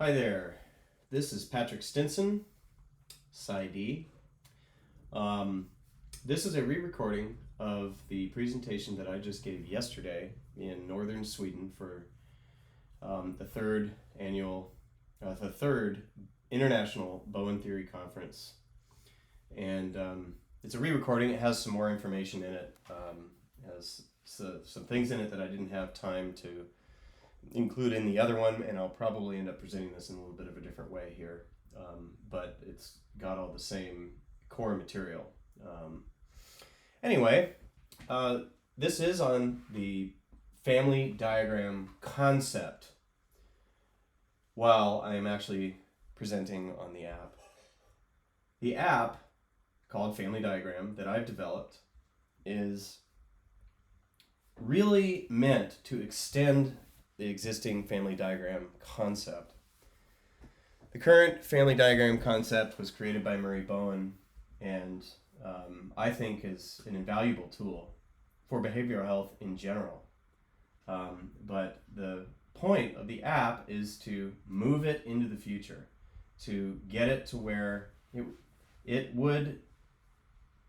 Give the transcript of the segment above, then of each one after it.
Hi there, this is Patrick Stinson, PsyD. This is a re-recording of the presentation that I just gave yesterday in northern Sweden for the third International Bowen Theory Conference. And it's a re-recording. It has some more information in it. It has some things in it that I didn't have time to include in the other one, and I'll probably end up presenting this in a little bit of a different way here, but it's got all the same core material. Anyway, this is on the family diagram concept while I am actually presenting on the app. The app called Family Diagram that I've developed is really meant to extend the existing family diagram concept. The current family diagram concept was created by Murray Bowen, and I think is an invaluable tool for behavioral health in general. But the point of the app is to move it into the future, to get it to where it would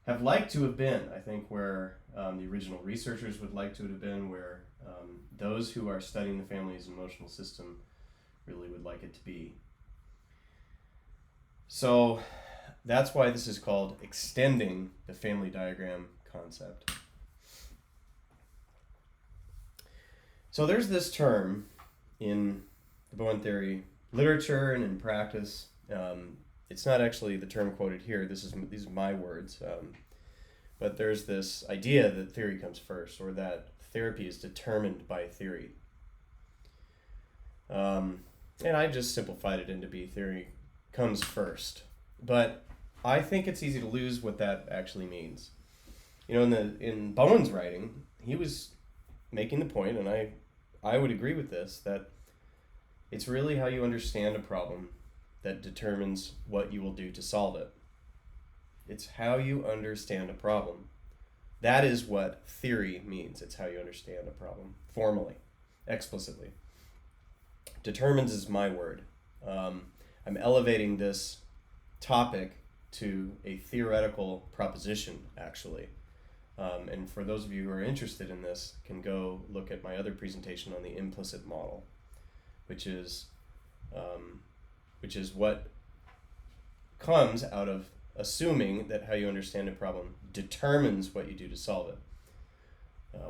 have liked to have been, I think, where the original researchers would like to have been, where those who are studying the family's emotional system really would like it to be. So that's why this is called extending the family diagram concept. So there's this term in the Bowen Theory literature and in practice. It's not actually the term quoted here. These are my words. But there's this idea that theory comes first, or that therapy is determined by theory. And I just simplified it into theory comes first. But I think it's easy to lose what that actually means. You know, in Bowen's writing, he was making the point, and I would agree with this, that it's really how you understand a problem that determines what you will do to solve it. It's how you understand a problem. That is what theory means. It's how you understand a problem, formally, explicitly. Determines is my word. I'm elevating this topic to a theoretical proposition, actually. And for those of you who are interested in this, can go look at my other presentation on the implicit model, which is what comes out of assuming that how you understand a problem determines what you do to solve it.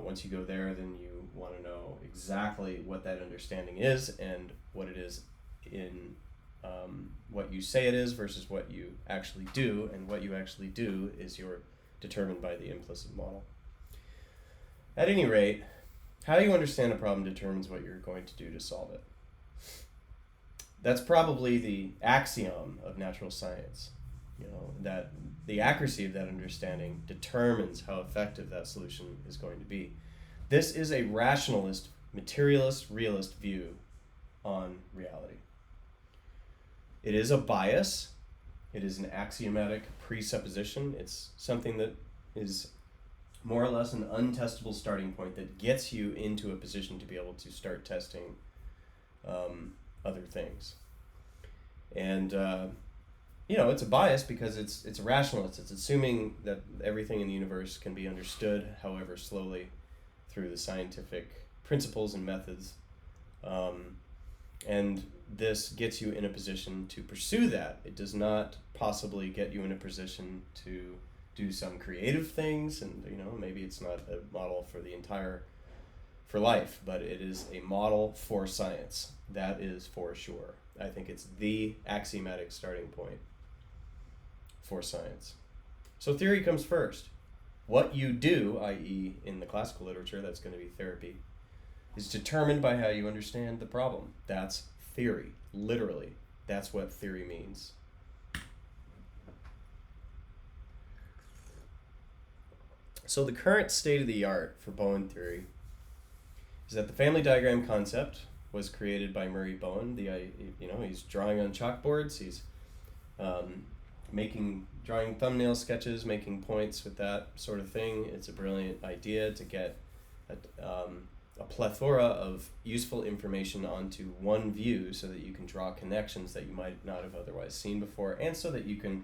Once you go there, then you want to know exactly what that understanding is and what it is in what you say it is versus what you actually do, and what you actually do is you're determined by the implicit model. At any rate, how you understand a problem determines what you're going to do to solve it. That's probably the axiom of natural science. You know, that the accuracy of that understanding determines how effective that solution is going to be. This is a rationalist, materialist, realist view on reality. It is a bias. It is an axiomatic presupposition. It's something that is more or less an untestable starting point that gets you into a position to be able to start testing other things. And it's a bias because it's a rationalist. It's assuming that everything in the universe can be understood, however slowly, through the scientific principles and methods. And this gets you in a position to pursue that. It does not possibly get you in a position to do some creative things, and maybe it's not a model for life, but it is a model for science. That is for sure. I think it's the axiomatic starting point for science. So theory comes first. What you do, i.e. in the classical literature, that's going to be therapy, is determined by how you understand the problem. That's theory, literally. That's what theory means. So the current state of the art for Bowen theory is that the family diagram concept was created by Murray Bowen. He's drawing on chalkboards. He's drawing thumbnail sketches, making points with that sort of thing. It's a brilliant idea to get a plethora of useful information onto one view so that you can draw connections that you might not have otherwise seen before, and so that you can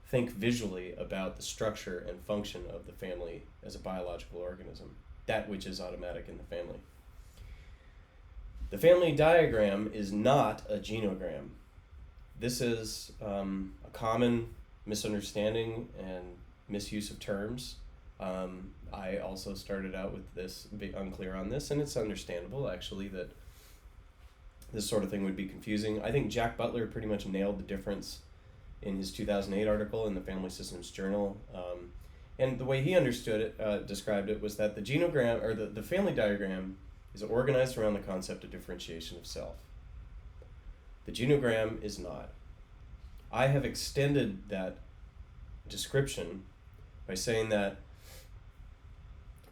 think visually about the structure and function of the family as a biological organism, that which is automatic in the family. The family diagram is not a genogram. This is a common misunderstanding and misuse of terms. I also started out with this, unclear on this, and it's understandable actually that this sort of thing would be confusing. I think Jack Butler pretty much nailed the difference in his 2008 article in the Family Systems Journal. And the way he understood it, described it, was that the genogram, or the family diagram, is organized around the concept of differentiation of self. The genogram is not. I have extended that description by saying that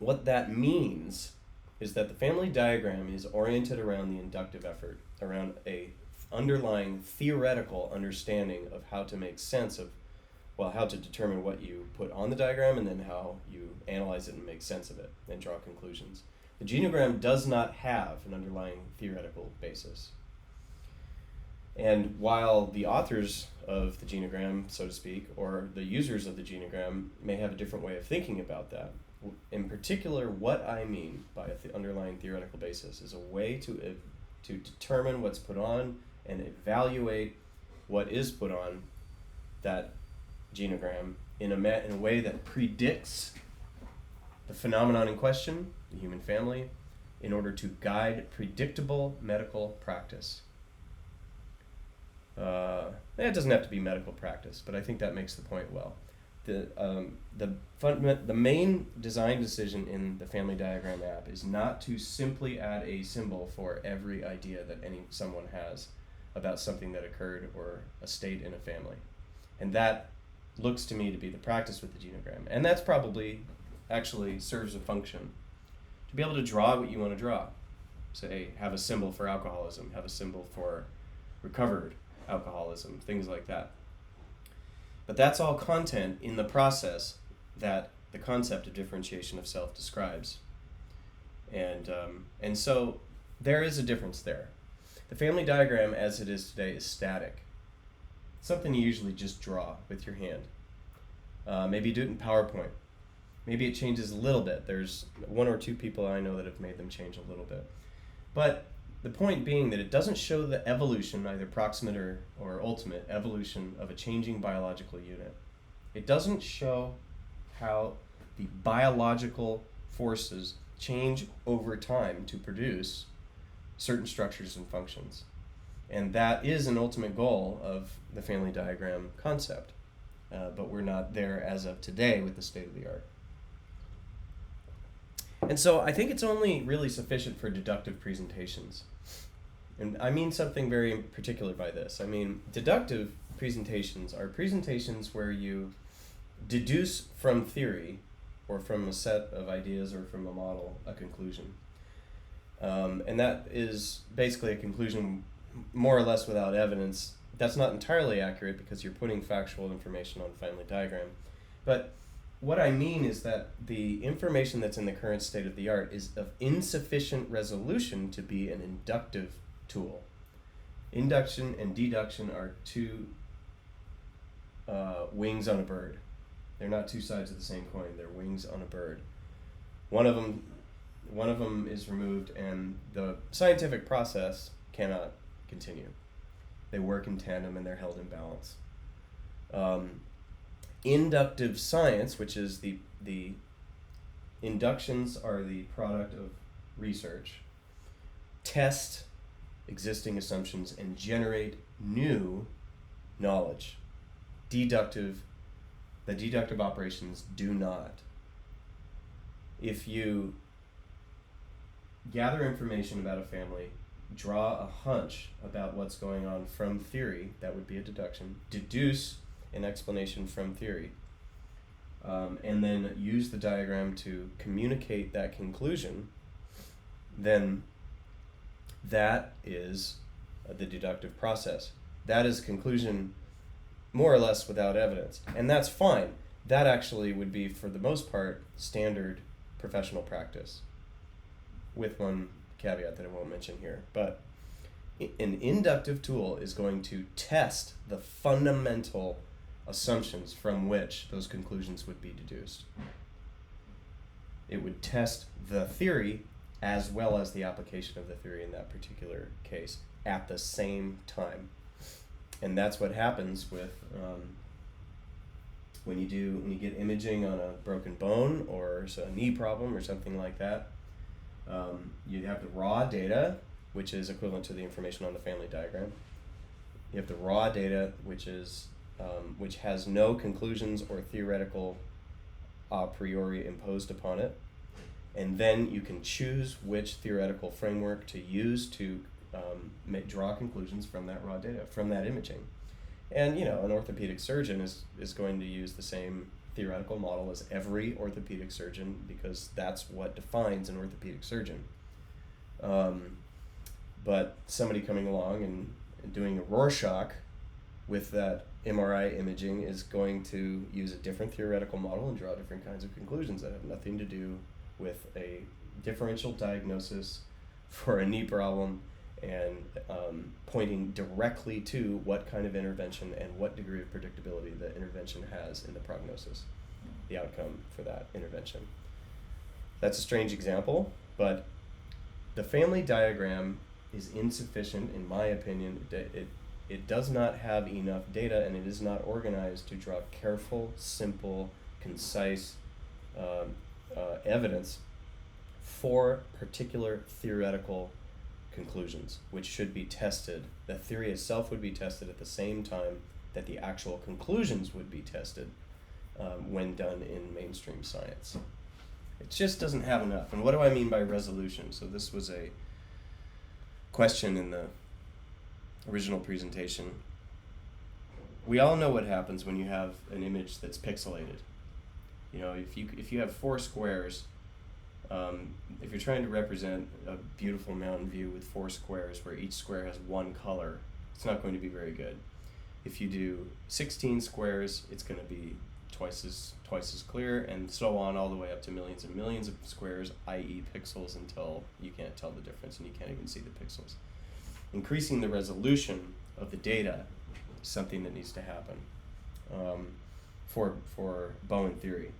what that means is that the family diagram is oriented around the inductive effort, around a underlying theoretical understanding of how to make sense of, well, how to determine what you put on the diagram, and then how you analyze it and make sense of it and draw conclusions. The genogram does not have an underlying theoretical basis. And while the authors of the genogram, so to speak, or the users of the genogram may have a different way of thinking about that, in particular, what I mean by an underlying theoretical basis is a way to determine what's put on and evaluate what is put on that genogram in a way that predicts the phenomenon in question, the human family, in order to guide predictable medical practice. It doesn't have to be medical practice, but I think that makes the point well. The main design decision in the family diagram app is not to simply add a symbol for every idea that someone has about something that occurred or a state in a family. And that looks to me to be the practice with the genogram. And that's probably actually serves a function. To be able to draw what you want to draw. Say, have a symbol for alcoholism, have a symbol for recovered alcoholism, things like that. But that's all content in the process that the concept of differentiation of self describes. And so there is a difference there. The family diagram as it is today is static. It's something you usually just draw with your hand. Maybe you do it in PowerPoint. Maybe it changes a little bit. There's one or two people I know that have made them change a little bit. But the point being that it doesn't show the evolution, either proximate or ultimate evolution of a changing biological unit. It doesn't show how the biological forces change over time to produce certain structures and functions. And that is an ultimate goal of the family diagram concept. But we're not there as of today with the state of the art. And so I think it's only really sufficient for deductive presentations. And I mean something very particular by this. I mean, deductive presentations are presentations where you deduce from theory or from a set of ideas or from a model a conclusion. And that is basically a conclusion more or less without evidence. That's not entirely accurate because you're putting factual information on a family diagram. But what I mean is that the information that's in the current state of the art is of insufficient resolution to be an inductive tool. Induction and deduction are two wings on a bird. They're not two sides of the same coin. They're wings on a bird. One of them is removed, and the scientific process cannot continue. They work in tandem and they're held in balance. Inductive science, which is the inductions are the product of research, test existing assumptions and generate new knowledge. The deductive operations do not. If you gather information about a family, draw a hunch about what's going on from theory, that would be a deduction, deduce an explanation from theory, and then use the diagram to communicate that conclusion, then that is the deductive process. That is conclusion more or less without evidence. And that's fine. That actually would be, for the most part, standard professional practice. with one caveat that I won't mention here. But an inductive tool is going to test the fundamental assumptions from which those conclusions would be deduced. It would test the theory as well as the application of the theory in that particular case at the same time. And that's what happens with when you get imaging on a broken bone or a knee problem or something like that. You have the raw data, which is equivalent to the information on the family diagram. You have the raw data, which has no conclusions or theoretical a priori imposed upon it, and then you can choose which theoretical framework to use to draw conclusions from that raw data, from that imaging. And an orthopedic surgeon is going to use the same theoretical model as every orthopedic surgeon, because that's what defines an orthopedic surgeon. But somebody coming along and doing a Rorschach with that MRI imaging is going to use a different theoretical model and draw different kinds of conclusions that have nothing to do with a differential diagnosis for a knee problem and pointing directly to what kind of intervention and what degree of predictability the intervention has in the prognosis, the outcome for that intervention. That's a strange example, but the family diagram is insufficient, in my opinion. It does not have enough data, and it is not organized to draw careful, simple, concise evidence for particular theoretical conclusions, which should be tested. The theory itself would be tested at the same time that the actual conclusions would be tested when done in mainstream science. It just doesn't have enough. And what do I mean by resolution? So this was a question in the original presentation. We all know what happens when you have an image that's pixelated. If you have 4 squares, if you're trying to represent a beautiful mountain view with 4 squares where each square has one color, it's not going to be very good. If you do 16 squares, it's going to be twice as clear, and so on all the way up to millions and millions of squares, i.e. pixels, until you can't tell the difference and you can't even see the pixels. Increasing the resolution of the data is something that needs to happen for Bowen theory.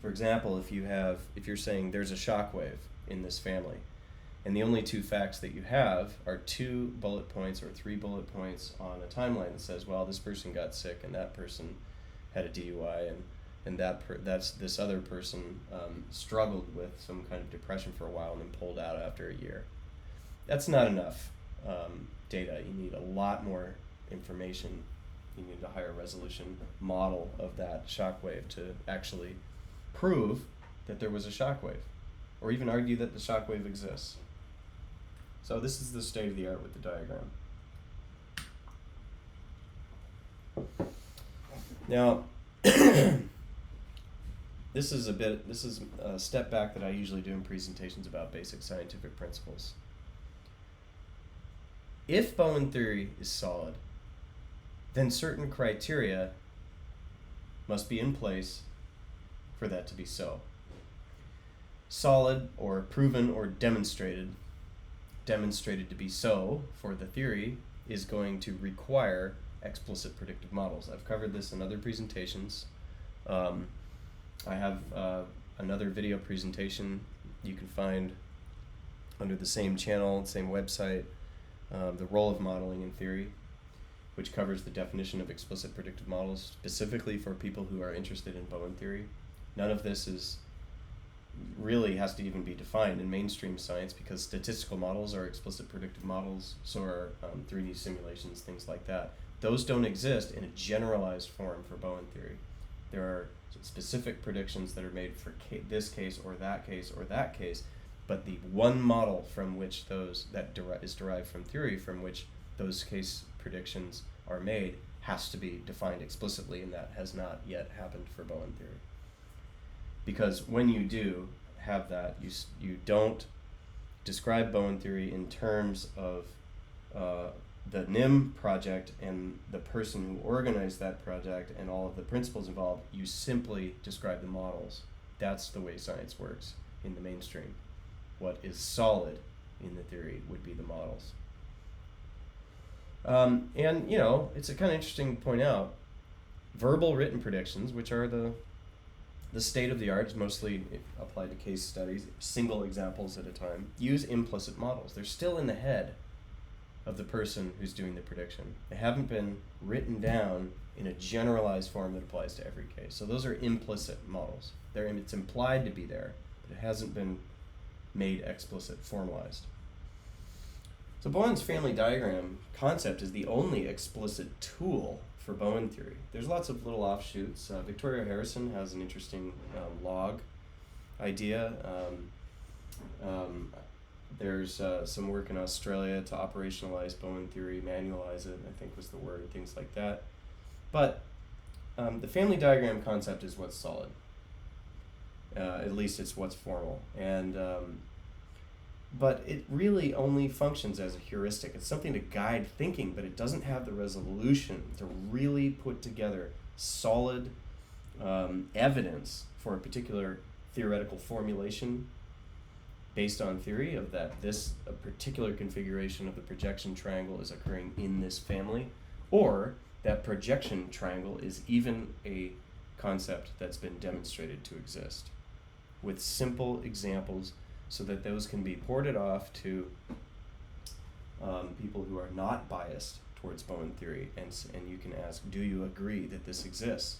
For example, if you're saying there's a shock wave in this family, and the only 2 facts that you have are 2 bullet points or 3 bullet points on a timeline that says, well, this person got sick and that person had a DUI and this other person struggled with some kind of depression for a while and then pulled out after a year. That's not enough data. You need a lot more information. You need a higher resolution model of that shock wave to actually prove that there was a shock wave, or even argue that the shock wave exists. So this is the state of the art with the diagram. Now, this is a step back that I usually do in presentations about basic scientific principles. If Bowen theory is solid, then certain criteria must be in place for that to be so. Solid or proven or demonstrated to be so for the theory is going to require explicit predictive models. I've covered this in other presentations. I have another video presentation you can find under the same channel, same website, the role of modeling in theory, which covers the definition of explicit predictive models specifically for people who are interested in Bowen theory. None of this really has to even be defined in mainstream science, because statistical models are explicit predictive models, so are 3D simulations, things like that. Those don't exist in a generalized form for Bowen theory. There are specific predictions that are made for this case or that case or that case, but the one model from which is derived from theory from which those case predictions are made has to be defined explicitly, and that has not yet happened for Bowen theory. Because when you do have that, you don't describe Bowen theory in terms of the NIM project and the person who organized that project and all of the principles involved. You simply describe the models. That's the way science works in the mainstream. what is solid in the theory would be the models. And, it's a kind of interesting to point out, verbal written predictions, which are the state of the art, is mostly applied to case studies, single examples at a time, use implicit models. They're still in the head of the person who's doing the prediction. They haven't been written down in a generalized form that applies to every case. So those are implicit models. It's implied to be there, but it hasn't been made explicit, formalized. So Bowen's family diagram concept is the only explicit tool for Bowen theory. There's lots of little offshoots. Victoria Harrison has an interesting log idea. There's some work in Australia to operationalize Bowen theory, manualize it, I think was the word, things like that. But the family diagram concept is what's solid. At least it's what's formal. And but it really only functions as a heuristic. It's something to guide thinking, but it doesn't have the resolution to really put together solid evidence for a particular theoretical formulation based on theory of that a particular configuration of the projection triangle is occurring in this family, or that projection triangle is even a concept that's been demonstrated to exist, with simple examples so that those can be ported off to people who are not biased towards Bowen theory, and you can ask, do you agree that this exists?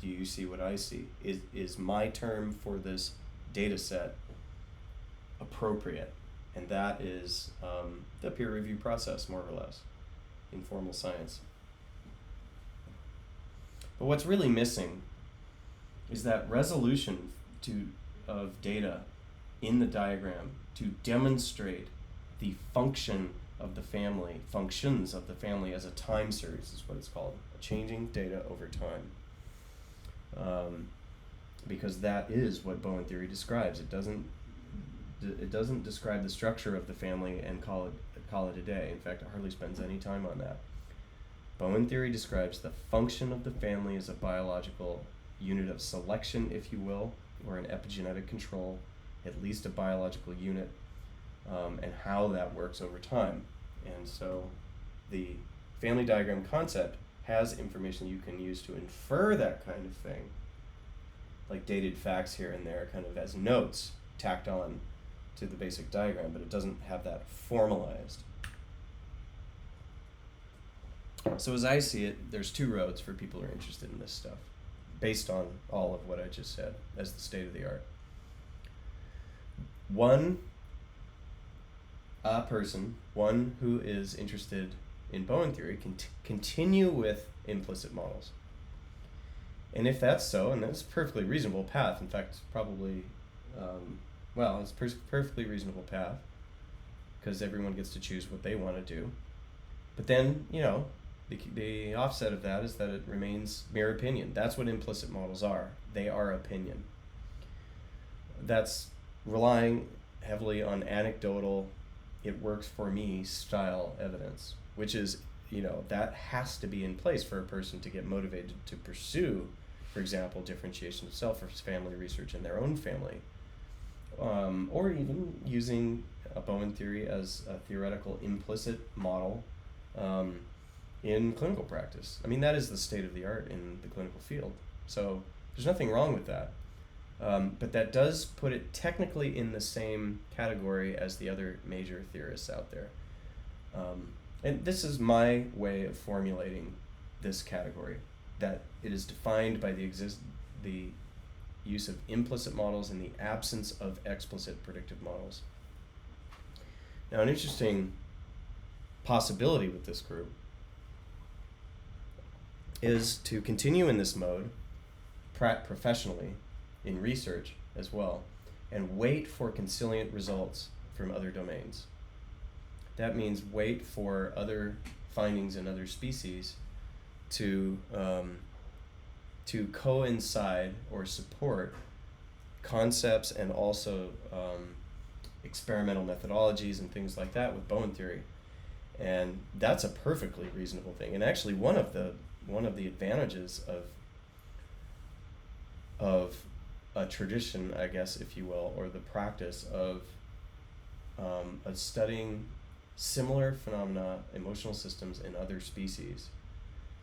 Do you see what I see? Is my term for this data set appropriate? And that is the peer review process, more or less, in formal science. But what's really missing is that resolution of data in the diagram to demonstrate the functions of the family as a time series is what it's called, changing data over time. Because that is what Bowen theory describes. It doesn't describe the structure of the family and call it a day. In fact, it hardly spends any time on that. Bowen theory describes the function of the family as a biological unit of selection, if you will, or an epigenetic control, at least a biological unit, and how that works over time. And so the family diagram concept has information you can use to infer that kind of thing, like dated facts here and there, kind of as notes tacked on to the basic diagram, but it doesn't have that formalized. So as I see it, there's two roads for people who are interested in this stuff, based on all of what I just said as the state of the art. One who is interested in Bowen theory can continue with implicit models. And if that's so, and that's a perfectly reasonable path, in fact, probably, it's a perfectly reasonable path, because everyone gets to choose what they want to do. But then, the offset of that is that it remains mere opinion. That's what implicit models are. They are opinion. That's relying heavily on anecdotal, it works for me style evidence, which is, that has to be in place for a person to get motivated to pursue, for example, differentiation of self or family research in their own family, or even using a Bowen theory as a theoretical implicit model in clinical practice. I mean, that is the state of the art in the clinical field. So there's nothing wrong with that. But that does put it technically in the same category as the other major theorists out there. And this is my way of formulating this category, that it is defined by the use of implicit models in the absence of explicit predictive models. Now, an interesting possibility with this group is to continue in this mode professionally, in research as well, and wait for consilient results from other domains. That means wait for other findings in other species to coincide or support concepts and also experimental methodologies and things like that with Bowen theory. And that's a perfectly reasonable thing. And actually one of the advantages of a tradition, I guess, if you will, or the practice of studying similar phenomena, emotional systems in other species,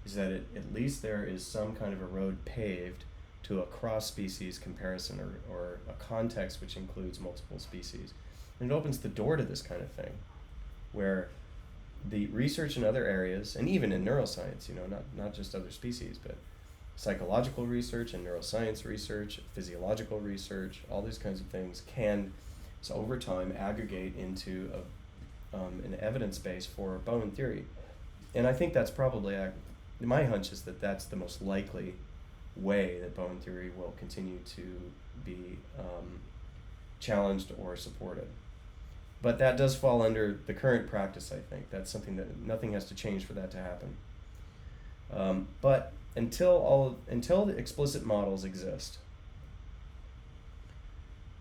is that at least there is some kind of a road paved to a cross-species comparison, or a context which includes multiple species. And it opens the door to this kind of thing, where the research in other areas, and even in neuroscience, not just other species, but psychological research and neuroscience research, physiological research, all these kinds of things can, so over time, aggregate into an evidence base for Bowen theory. And I think that's probably, my hunch is that that's the most likely way that Bowen theory will continue to be challenged or supported. But that does fall under the current practice, I think. That's something that nothing has to change for that to happen. But until the explicit models exist,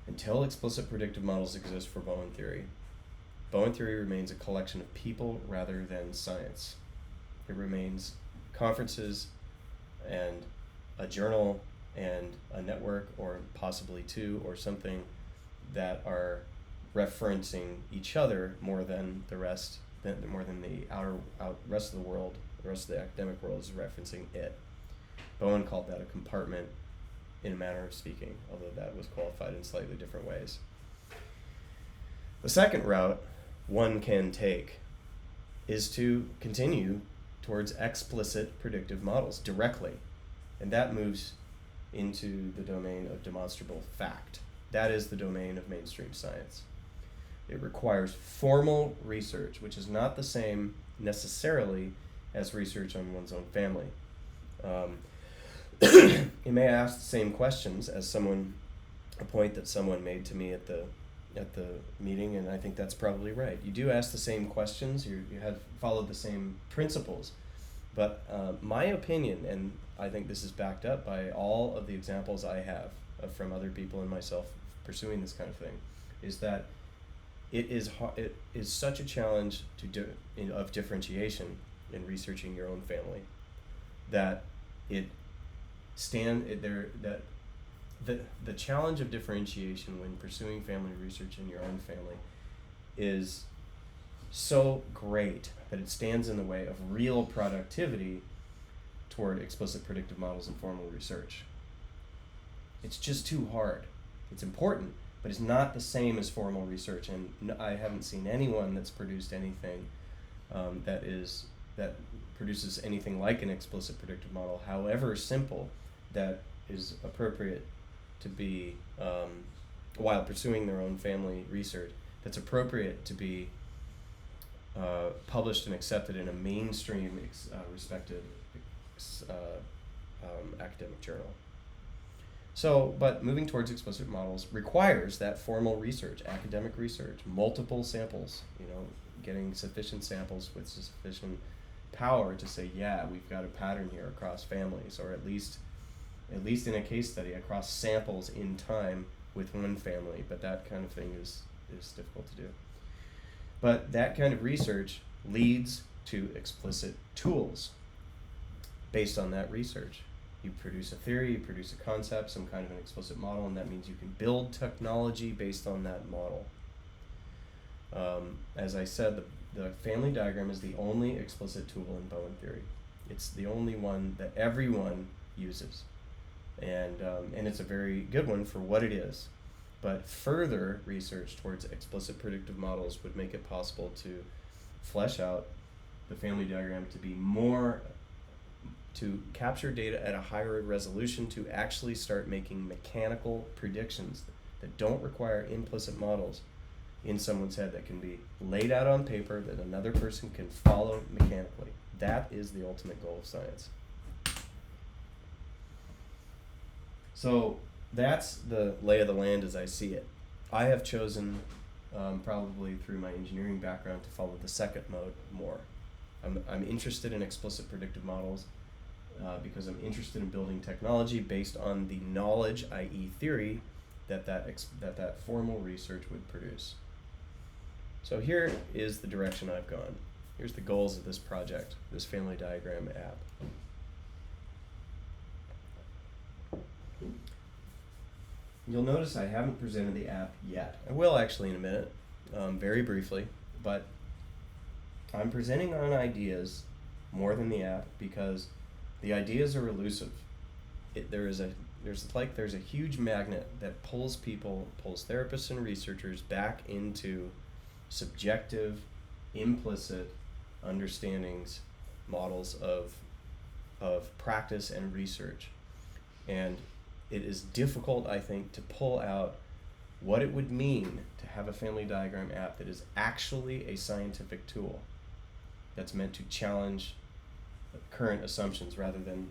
until explicit predictive models exist for Bowen theory remains a collection of people rather than science. It remains conferences and a journal and a network, or possibly two, or something that are referencing each other more than the rest, more than the rest of the world. The rest of the academic world is referencing it. Bowen called that a compartment, in a manner of speaking, although that was qualified in slightly different ways. The second route one can take is to continue towards explicit predictive models directly, and that moves into the domain of demonstrable fact. That is the domain of mainstream science. It requires formal research, which is not the same necessarily as research on one's own family. You may ask the same questions as a point that someone made to me at the meeting, and I think that's probably right. You do ask the same questions, you have followed the same principles, but my opinion, and I think this is backed up by all of the examples I have from other people and myself pursuing this kind of thing, is that it is such a challenge of differentiation in researching your own family, that the challenge of differentiation when pursuing family research in your own family is so great that it stands in the way of real productivity toward explicit predictive models and formal research. It's just too hard. It's important, but it's not the same as formal research, and I haven't seen anyone that's produced anything that produces anything like an explicit predictive model, however simple, that is appropriate to be, while pursuing their own family research, that's appropriate to be published and accepted in a mainstream, respected academic journal. So, but moving towards explicit models requires that formal research, academic research, multiple samples, getting sufficient samples with sufficient power to say, yeah, we've got a pattern here across families, or at least in a case study across samples in time with one family. But that kind of thing is difficult to do. But that kind of research leads to explicit tools based on that research. You produce a theory, you produce a concept, some kind of an explicit model, and that means you can build technology based on that model. As I said, the family diagram is the only explicit tool in Bowen theory. It's the only one that everyone uses, and it's a very good one for what it is. But further research towards explicit predictive models would make it possible to flesh out the family diagram to capture data at a higher resolution, to actually start making mechanical predictions that don't require implicit models in someone's head, that can be laid out on paper, that another person can follow mechanically. That is the ultimate goal of science. So that's the lay of the land as I see it. I have chosen, probably through my engineering background, to follow the second mode more. I'm interested in explicit predictive models because I'm interested in building technology based on the knowledge, i.e. theory, that formal research would produce. So here is the direction I've gone. Here's the goals of this project, this family diagram app. you'll notice I haven't presented the app yet. I will actually in a minute, very briefly, but I'm presenting on ideas more than the app because the ideas are elusive. There's a huge magnet that pulls therapists and researchers back into subjective, implicit understandings, models of practice and research. And it is difficult, I think, to pull out what it would mean to have a family diagram app that is actually a scientific tool that's meant to challenge current assumptions rather than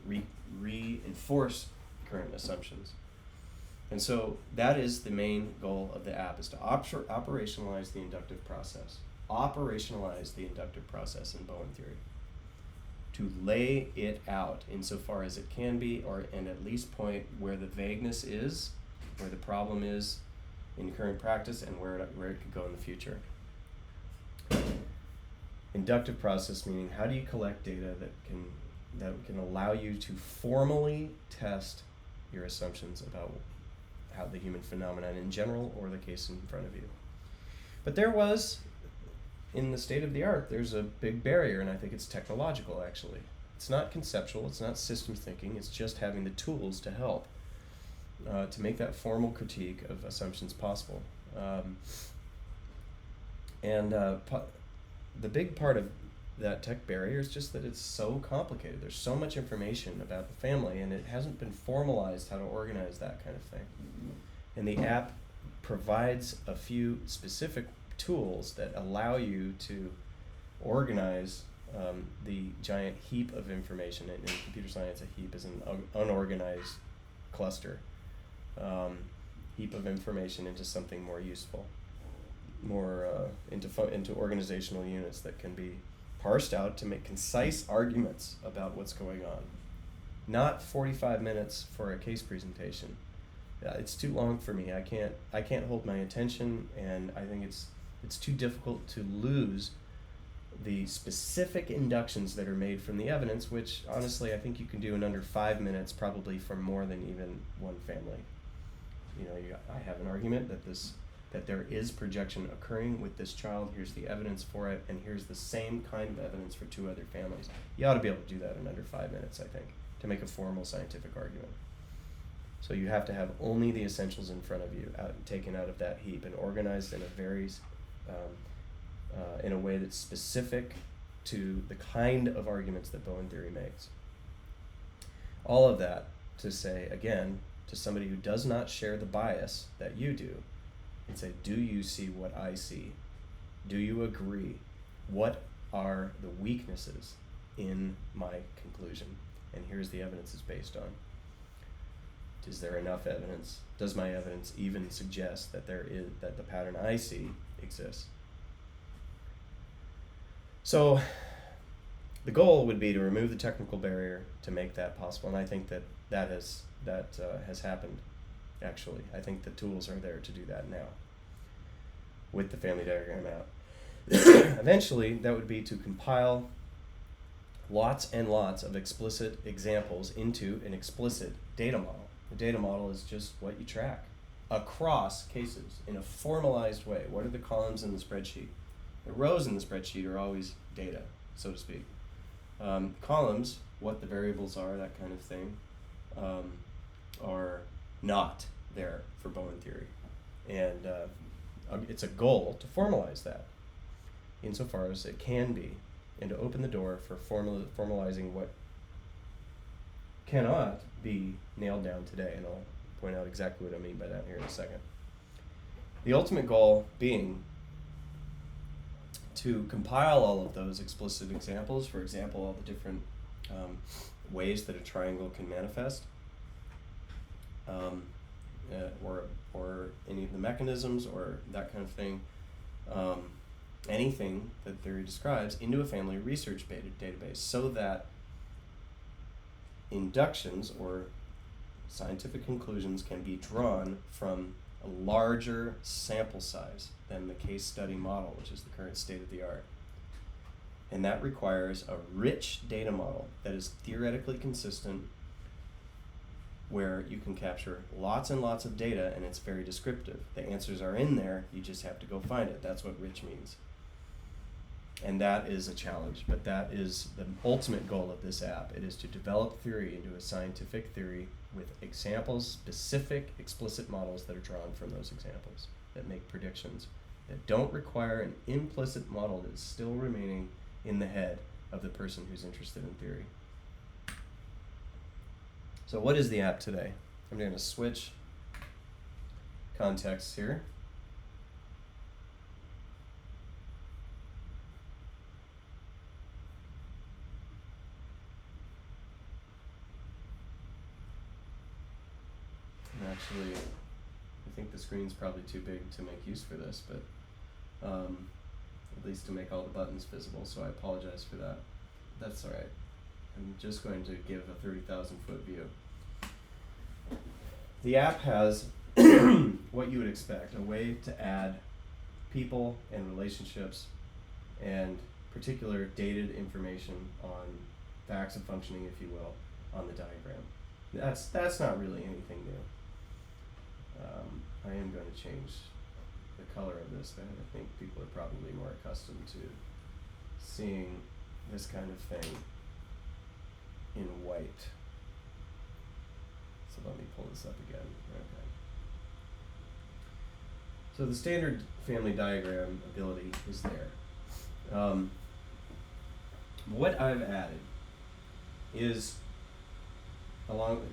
reinforce current assumptions. And so that is the main goal of the app, is to operationalize the inductive process. Operationalize the inductive process in Bowen Theory. To lay it out insofar as it can be, and at least point where the vagueness is, where the problem is in current practice, and where it could go in the future. Inductive process meaning, how do you collect data that can allow you to formally test your assumptions about how the human phenomenon in general or the case in front of you. But in the state of the art, there's a big barrier, and I think it's technological, actually. It's not conceptual, it's not system thinking, it's just having the tools to help to make that formal critique of assumptions possible. The big part of that tech barrier is just that it's so complicated. There's so much information about the family, and it hasn't been formalized how to organize that kind of thing. And the app provides a few specific tools that allow you to organize the giant heap of information. In computer science, a heap is an unorganized cluster. Heap of information into something more useful, more into organizational units that can be parsed out to make concise arguments about what's going on. Not 45 minutes for a case presentation. It's too long for me. I can't hold my attention, and I think it's too difficult to lose the specific inductions that are made from the evidence, which honestly I think you can do in under 5 minutes, probably for more than even one family. I have an argument that there is projection occurring with this child. Here's the evidence for it, and here's the same kind of evidence for 2 other families. You ought to be able to do that in under 5 minutes, I think, to make a formal scientific argument. So you have to have only the essentials in front of you, taken out of that heap, and organized in in a way that's specific to the kind of arguments that Bowen Theory makes. All of that to say, again, to somebody who does not share the bias that you do, and say, do you see what I see? Do you agree? What are the weaknesses in my conclusion? And here's the evidence it's based on. Is there enough evidence? Does my evidence even suggest that the pattern I see exists? So the goal would be to remove the technical barrier to make that possible, and I think that has happened. Actually, I think the tools are there to do that now with the family diagram app. Eventually, that would be to compile lots and lots of explicit examples into an explicit data model. The data model is just what you track across cases in a formalized way. What are the columns in the spreadsheet? The rows in the spreadsheet are always data, so to speak. Columns, what the variables are, that kind of thing, are not there for Bowen Theory. And it's a goal to formalize that insofar as it can be, and to open the door for formalizing what cannot be nailed down today. And I'll point out exactly what I mean by that here in a second. The ultimate goal being to compile all of those explicit examples, for example, all the different ways that a triangle can manifest, or any of the mechanisms or that kind of thing, anything that theory describes, into a family research database, so that inductions or scientific conclusions can be drawn from a larger sample size than the case study model, which is the current state of the art. And that requires a rich data model that is theoretically consistent where you can capture lots and lots of data and it's very descriptive. The answers are in there, you just have to go find it. That's what rich means. And that is a challenge, but that is the ultimate goal of this app. It is to develop theory into a scientific theory with examples, specific, explicit models that are drawn from those examples, that make predictions, that don't require an implicit model that is still remaining in the head of the person who's interested in theory. So what is the app today? I'm going to switch contexts here. And actually, I think the screen's probably too big to make use for this, but at least to make all the buttons visible, so I apologize for that. That's all right. I'm just going to give a 30,000 foot view. The app has what you would expect, a way to add people and relationships and particular dated information on facts of functioning, if you will, on the diagram. That's not really anything new. I am going to change the color of this, but I think people are probably more accustomed to seeing this kind of thing in white. So let me pull this up again. Okay. So the standard family diagram ability is there. What I've added is,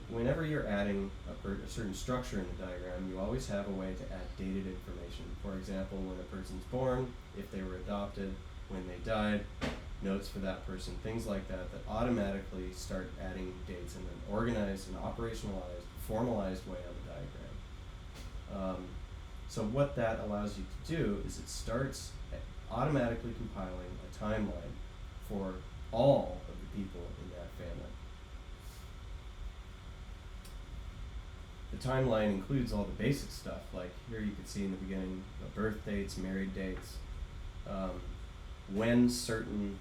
whenever you're adding a certain structure in the diagram, you always have a way to add dated information. For example, when a person's born, if they were adopted, when they died, notes for that person, things like that, that automatically start adding dates in an organized and operationalized, formalized way on the diagram. So what that allows you to do is it starts automatically compiling a timeline for all of the people in that family. The timeline includes all the basic stuff, like here you can see in the beginning the birth dates, married dates, when certain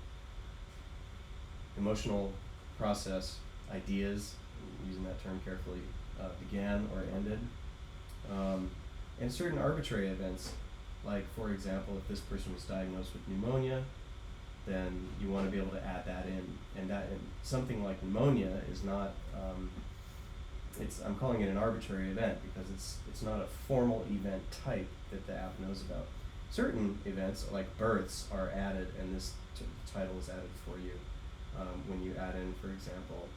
emotional process ideas, using that term carefully, began or ended, and certain arbitrary events, like for example, if this person was diagnosed with pneumonia, then you want to be able to add that in, and something like pneumonia is not. I'm calling it an arbitrary event because it's not a formal event type that the app knows about. Certain events, like births, are added, and this title is added for you when you add in, for example,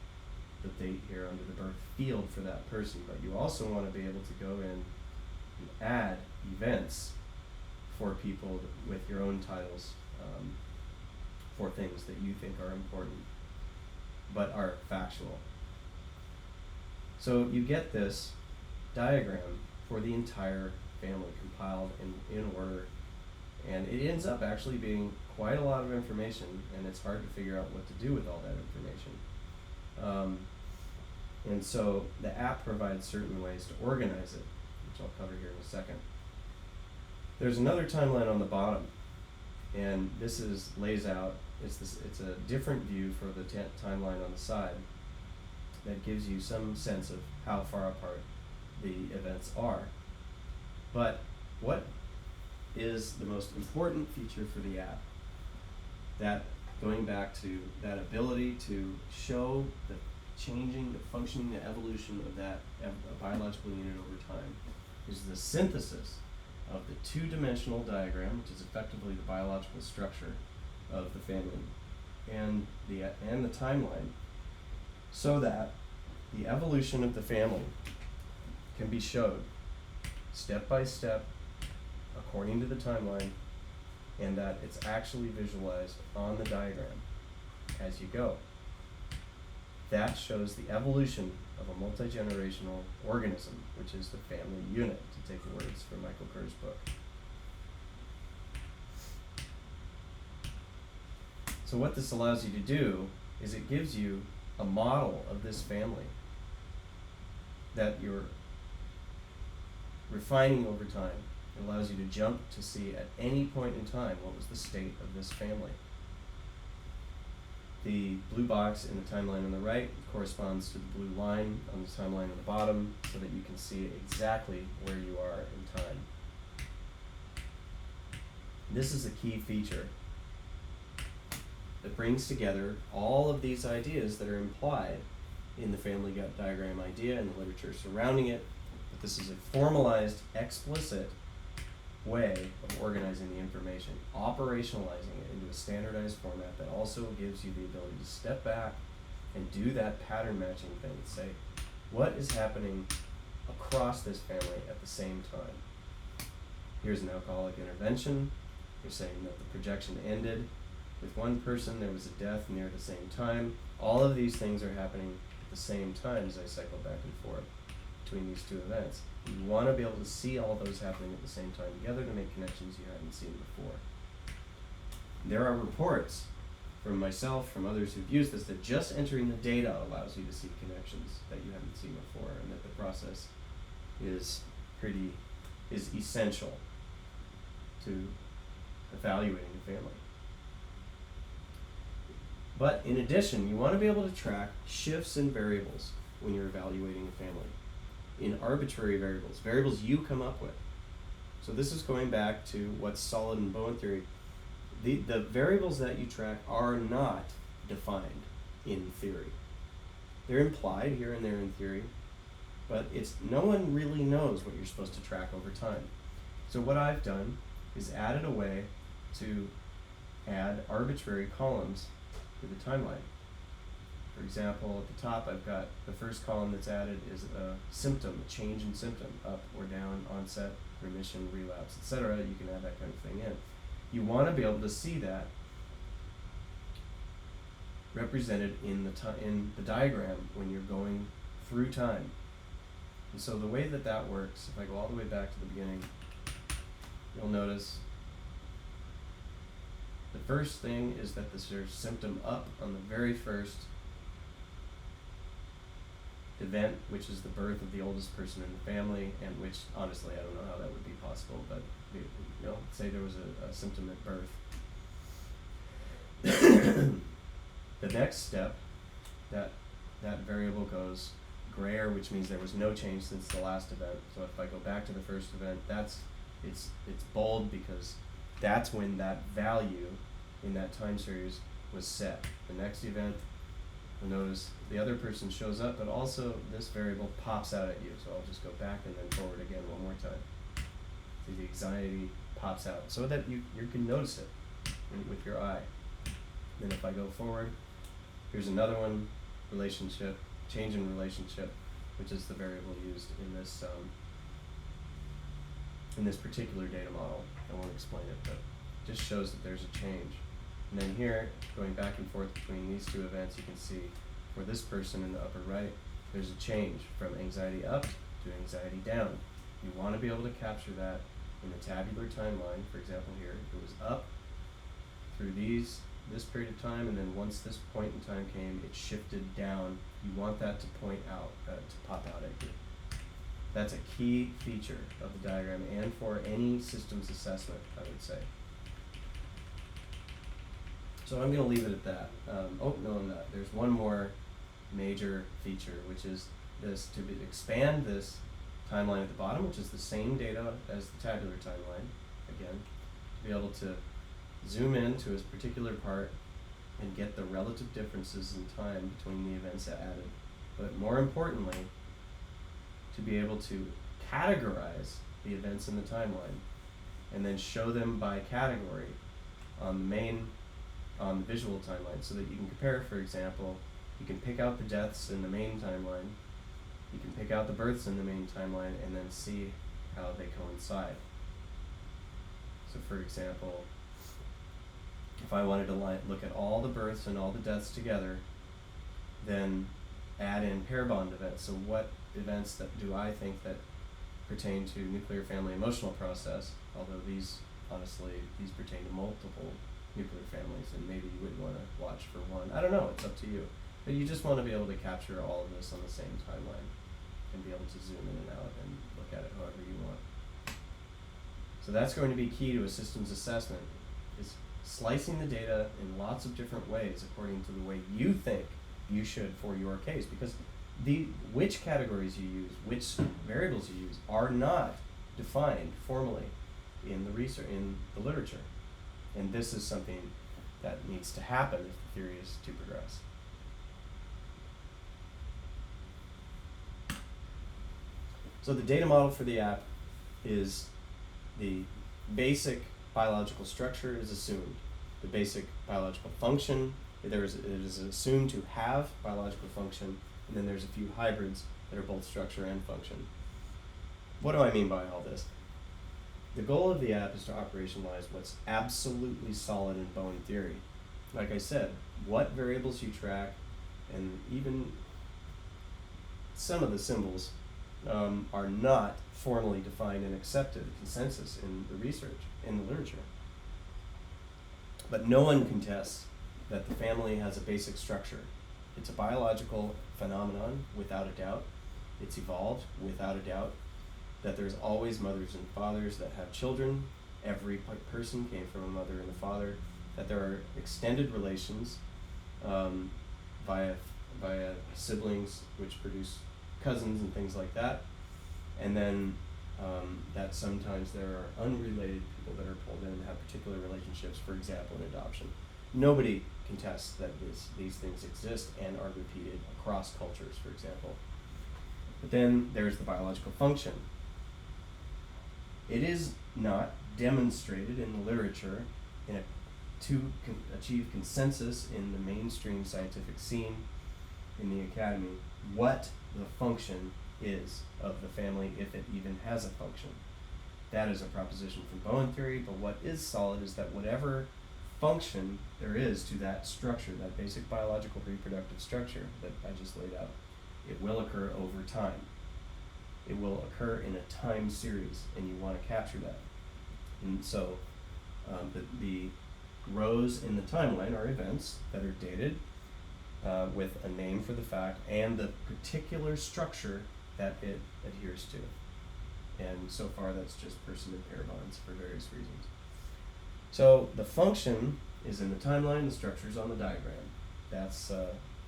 the date here under the birth field for that person. But you also want to be able to go in and add events for people with your own titles for things that you think are important but are factual. So you get this diagram for the entire family compiled in order, and it ends up actually being quite a lot of information, and it's hard to figure out what to do with all that information. And so the app provides certain ways to organize it, which I'll cover here in a second. There's another timeline on the bottom, and this lays out, it's a different view for the timeline on the side that gives you some sense of how far apart the events are. But what is the most important feature for the app? That, going back to that ability to show the changing, the functioning, the evolution of that biological unit over time, is the synthesis of the two-dimensional diagram, which is effectively the biological structure of the family, and the timeline, so that the evolution of the family can be showed step by step according to the timeline, and that it's actually visualized on the diagram as you go. That shows the evolution of a multi-generational organism, which is the family unit, to take the words from Michael Kerr's book. So what this allows you to do is it gives you a model of this family that you're refining over time. It allows you to jump to see at any point in time what was the state of this family. The blue box in the timeline on the right corresponds to the blue line on the timeline on the bottom, so that you can see exactly where you are in time. This is a key feature that brings together all of these ideas that are implied in the family diagram idea and the literature surrounding it. But this is a formalized, explicit way of organizing the information, operationalizing it into a standardized format that also gives you the ability to step back and do that pattern matching thing. Say, what is happening across this family at the same time? Here's an alcoholic intervention. You're saying that the projection ended with one person, there was a death near the same time. All of these things are happening at the same time as I cycle back and forth between these two events. You want to be able to see all those happening at the same time together to make connections you haven't seen before. There are reports from myself, from others who've used this, that just entering the data allows you to see connections that you haven't seen before, and that the process is essential to evaluating the family. But in addition, you want to be able to track shifts in variables when you're evaluating a family. In arbitrary variables, variables you come up with. So this is going back to what's solid in Bowen theory. The variables that you track are not defined in theory. They're implied here and there in theory, but no one really knows what you're supposed to track over time. So what I've done is added a way to add arbitrary columns to the timeline. For example, at the top I've got the first column that's added is a symptom, a change in symptom, up or down, onset, remission, relapse, etc. You can add that kind of thing in. You want to be able to see that represented in the diagram when you're going through time. And so the way that works, if I go all the way back to the beginning, you'll notice the first thing is that there's symptom up on the very first event, which is the birth of the oldest person in the family, and which, honestly, I don't know how that would be possible, but say there was a symptom at birth. The next step, that variable goes grayer, which means there was no change since the last event. So if I go back to the first event, it's bold because that's when that value in that time series was set. The next event, you'll notice the other person shows up, but also this variable pops out at you. So I'll just go back and then forward again one more time. See, the anxiety pops out so that you can notice it with your eye. Then if I go forward, here's another one, relationship, change in relationship, which is the variable used in this particular data model. I won't explain it, but it just shows that there's a change. And then here, going back and forth between these two events, you can see for this person in the upper right, there's a change from anxiety up to anxiety down. You want to be able to capture that in a tabular timeline. For example, here, it was up through this period of time, and then once this point in time came, it shifted down. You want that to point out, to pop out at you. That's a key feature of the diagram and for any systems assessment, I would say. So I'm going to leave it at that. I'm not. There's one more major feature, which is this, to expand this timeline at the bottom, which is the same data as the tabular timeline, again, to be able to zoom in to a particular part and get the relative differences in time between the events added. But more importantly, to be able to categorize the events in the timeline and then show them by category on the visual timeline, so that you can compare. For example, you can pick out the deaths in the main timeline, you can pick out the births in the main timeline, and then see how they coincide. So for example, if I wanted to look at all the births and all the deaths together, then add in pair bond events. So what events do I think that pertain to nuclear family emotional process, although these pertain to multiple nuclear families, and maybe you wouldn't want to watch for one. I don't know, it's up to you. But you just want to be able to capture all of this on the same timeline and be able to zoom in and out and look at it however you want. So that's going to be key to a systems assessment, is slicing the data in lots of different ways according to the way you think you should for your case, because which categories you use, which variables you use, are not defined formally in the research, in the literature. And this is something that needs to happen if the theory is to progress. So the data model for the app is the basic biological structure is assumed. The basic biological function, it is assumed to have biological function, and then there's a few hybrids that are both structure and function. What do I mean by all this? The goal of the app is to operationalize what's absolutely solid in Bowen theory. Like I said, what variables you track, and even some of the symbols are not formally defined and accepted consensus in the research, in the literature. But no one contests that the family has a basic structure. It's a biological phenomenon, without a doubt. It's evolved, without a doubt. That there's always mothers and fathers that have children. Every person came from a mother and a father. That there are extended relations via siblings, which produce cousins and things like that. And then that sometimes there are unrelated people that are pulled in and have particular relationships, for example, in adoption. Nobody contests that these things exist and are repeated across cultures, for example. But then there's the biological function. It is not demonstrated in the literature to achieve consensus in the mainstream scientific scene in the academy what the function is of the family, if it even has a function. That is a proposition from Bowen theory, but what is solid is that whatever function there is to that structure, that basic biological reproductive structure that I just laid out, it will occur over time. It will occur in a time series, and you want to capture that. And so the rows in the timeline are events that are dated with a name for the fact and the particular structure that it adheres to. And so far that's just person and pair bonds for various reasons. So the function is in the timeline, the structure is on the diagram. That's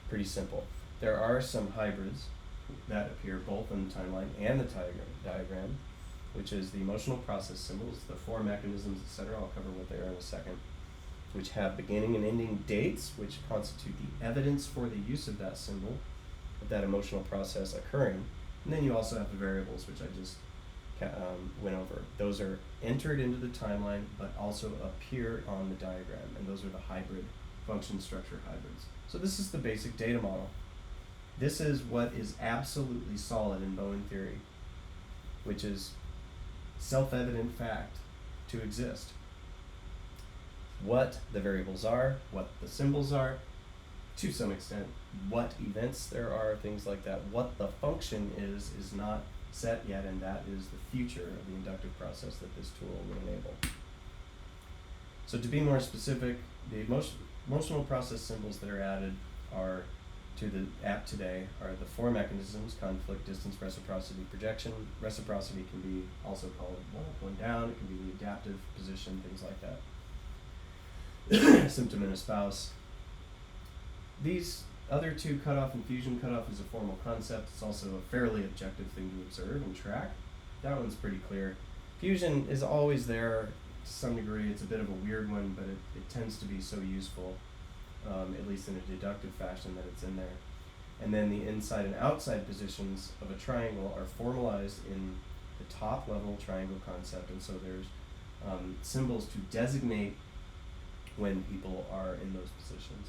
pretty simple. There are some hybrids that appear both in the timeline and the diagram, which is the emotional process symbols, the four mechanisms, etc. I'll cover what they are in a second, which have beginning and ending dates, which constitute the evidence for the use of that symbol, of that emotional process occurring. And then you also have the variables, which I just went over. Those are entered into the timeline, but also appear on the diagram, and those are the hybrid function structure hybrids. So this is the basic data model. This is what is absolutely solid in Bowen theory, which is self-evident fact to exist. What the variables are, what the symbols are, to some extent, what events there are, things like that. What the function is not set yet, and that is the future of the inductive process that this tool will enable. So to be more specific, the emotional process symbols that are added are to the app today are the four mechanisms: conflict, distance, reciprocity, projection. Reciprocity can be also called one up, one down. It can be the adaptive position, things like that. Symptom and a spouse. These other two, cutoff and fusion. Cutoff is a formal concept. It's also a fairly objective thing to observe and track. That one's pretty clear. Fusion is always there to some degree. It's a bit of a weird one, but it tends to be so useful, at least in a deductive fashion, that it's in there. And then the inside and outside positions of a triangle are formalized in the top level triangle concept, and so there's symbols to designate when people are in those positions.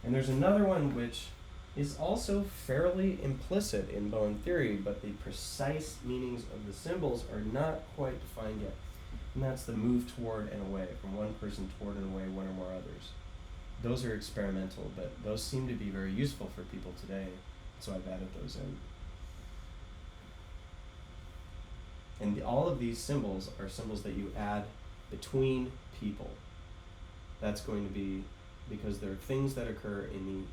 And there's another one which is also fairly implicit in Bowen theory, but the precise meanings of the symbols are not quite defined yet. And that's the move toward and away, from one person toward and away, one or more others. Those are experimental, but those seem to be very useful for people today, so I've added those in. And all of these symbols are symbols that you add between people. That's going to be because there are things that occur in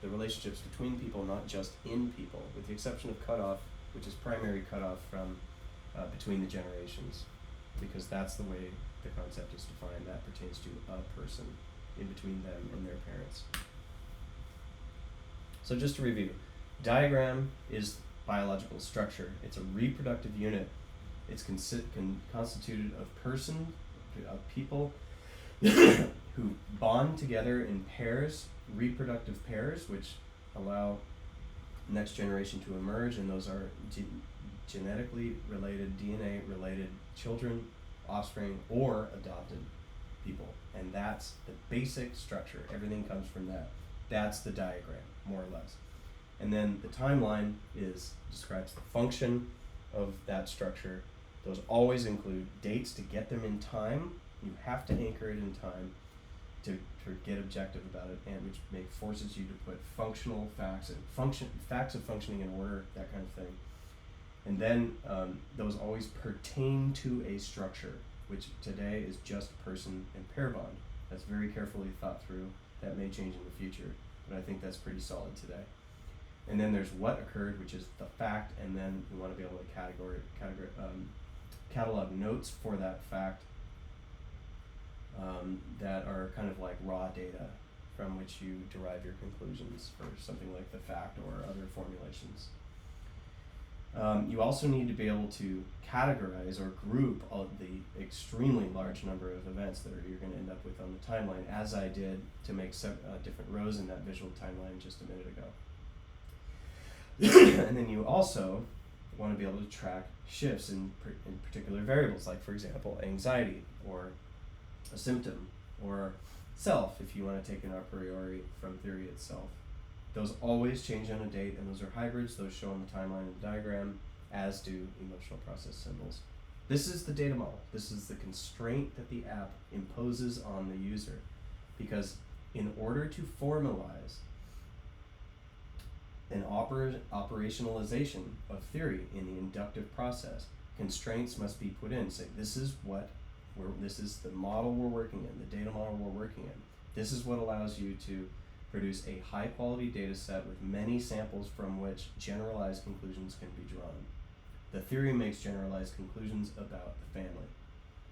the relationships between people, not just in people, with the exception of cutoff, which is primary cutoff from between the generations, because that's the way the concept is defined, that pertains to a person in between them and their parents. So just to review, diagram is biological structure. It's a reproductive unit. It's constituted of people who bond together in pairs, reproductive pairs, which allow next generation to emerge, and those are genetically related, DNA related children, offspring, or adopted people. And that's the basic structure. Everything comes from that. That's the diagram, more or less. And then the timeline describes the function of that structure. Those always include dates to get them in time. You have to anchor it in time to get objective about it, and which forces you to put functional facts and facts of functioning in order, that kind of thing. And then those always pertain to a structure, which today is just person and pair bond. That's very carefully thought through. That may change in the future, but I think that's pretty solid today. And then there's what occurred, which is the fact, and then we want to be able to catalog notes for that fact that are kind of like raw data from which you derive your conclusions for something like the fact or other formulations. You also need to be able to categorize or group all the extremely large number of events that you're going to end up with on the timeline, as I did to make different rows in that visual timeline just a minute ago. And then you also want to be able to track shifts in particular variables, like, for example, anxiety, or a symptom, or self, if you want to take an a priori from theory itself. Those always change on a date, and those are hybrids. Those show on the timeline and the diagram, as do emotional process symbols. This is the data model. This is the constraint that the app imposes on the user, because in order to formalize an operationalization of theory in the inductive process, constraints must be put in. Say, this is the model we're working in, the data model we're working in. This is what allows you to produce a high quality data set with many samples from which generalized conclusions can be drawn. The theory makes generalized conclusions about the family.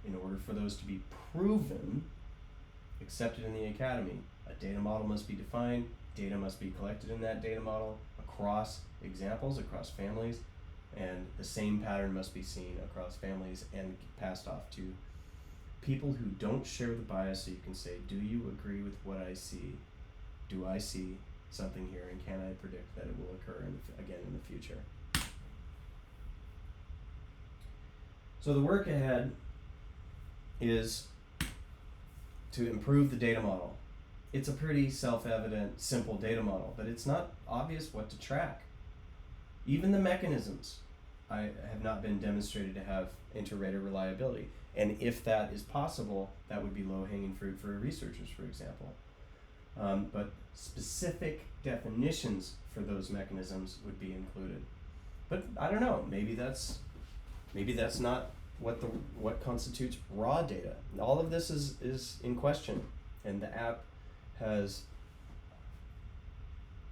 In order for those to be proven, accepted in the academy, a data model must be defined, data must be collected in that data model across examples, across families, and the same pattern must be seen across families and passed off to people who don't share the bias, so you can say, do you agree with what I see? Do I see something here, and can I predict that it will occur again in the future? So the work ahead is to improve the data model. It's a pretty self-evident, simple data model, but it's not obvious what to track. Even the mechanisms have not been demonstrated to have inter-rater reliability. And if that is possible, that would be low-hanging fruit for researchers, for example. But specific definitions for those mechanisms would be included. But I don't know, maybe that's not what constitutes raw data. All of this is in question, and the app has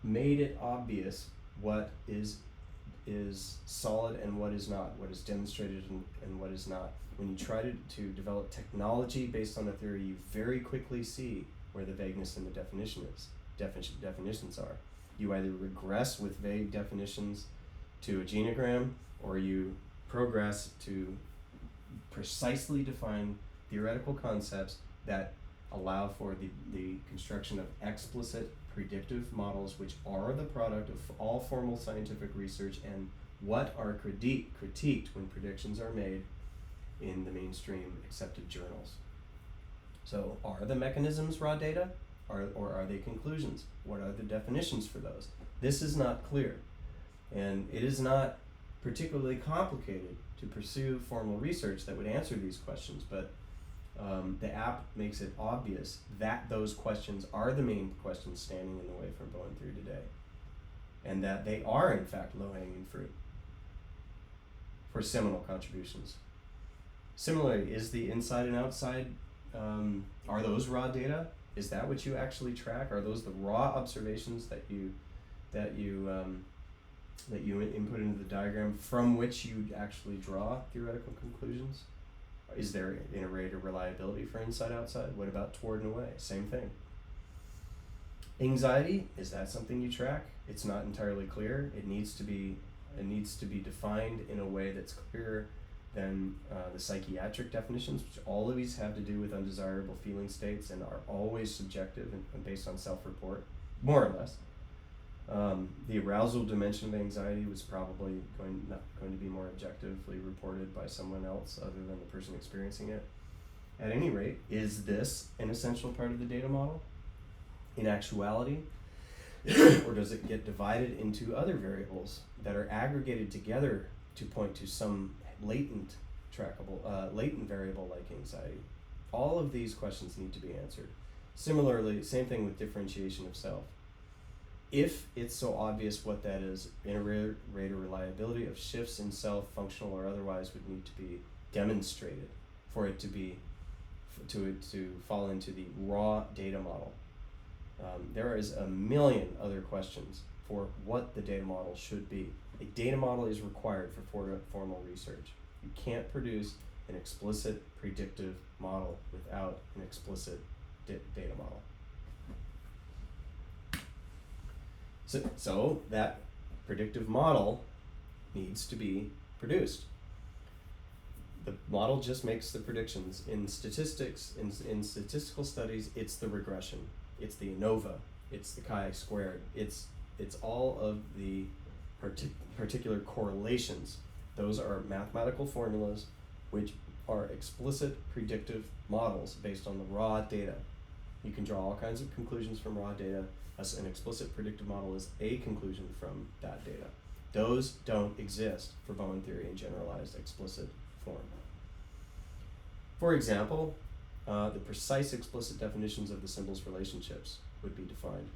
made it obvious what is solid and what is not, what is demonstrated and what is not. When you try to develop technology based on a theory, you very quickly see where the vagueness in the definitions are. You either regress with vague definitions to a genogram, or you progress to precisely define theoretical concepts that allow for the construction of explicit predictive models, which are the product of all formal scientific research and what are critiqued when predictions are made in the mainstream accepted journals. So are the mechanisms raw data, or are they conclusions? What are the definitions for those? This is not clear, and it is not particularly complicated to pursue formal research that would answer these questions, but the app makes it obvious that those questions are the main questions standing in the way for Bowen Theory today, and that they are in fact low-hanging fruit for seminal contributions. Similarly, is the inside and outside, are those raw data? Is that what you actually track? Are those the raw observations that you input into the diagram from which you actually draw theoretical conclusions? Is there inter-rater reliability for inside-outside? What about toward and away? Same thing. Anxiety, is that something you track? It's not entirely clear. It needs to be defined in a way that's clearer than the psychiatric definitions, which all of these have to do with undesirable feeling states and are always subjective and based on self-report, more or less. The arousal dimension of anxiety was probably not going to be more objectively reported by someone else other than the person experiencing it. At any rate, is this an essential part of the data model in actuality? Or does it get divided into other variables that are aggregated together to point to some latent variable like anxiety? All of these questions need to be answered. Similarly, same thing with differentiation of self. If it's so obvious what that is, inter-rater reliability of shifts in self, functional or otherwise, would need to be demonstrated for it to fall into the raw data model. There is a million other questions for what the data model should be. A data model is required for formal research. You can't produce an explicit predictive model without an explicit data model. So that predictive model needs to be produced. The model just makes the predictions. In statistics, in statistical studies, it's the regression, it's the ANOVA, it's the chi-squared, it's all of the particular correlations. Those are mathematical formulas which are explicit predictive models based on the raw data. You can draw all kinds of conclusions from raw data. An explicit predictive model is a conclusion from that data. Those don't exist for Bowen theory in generalized explicit form. For example, the precise explicit definitions of the symbols relationships would be defined.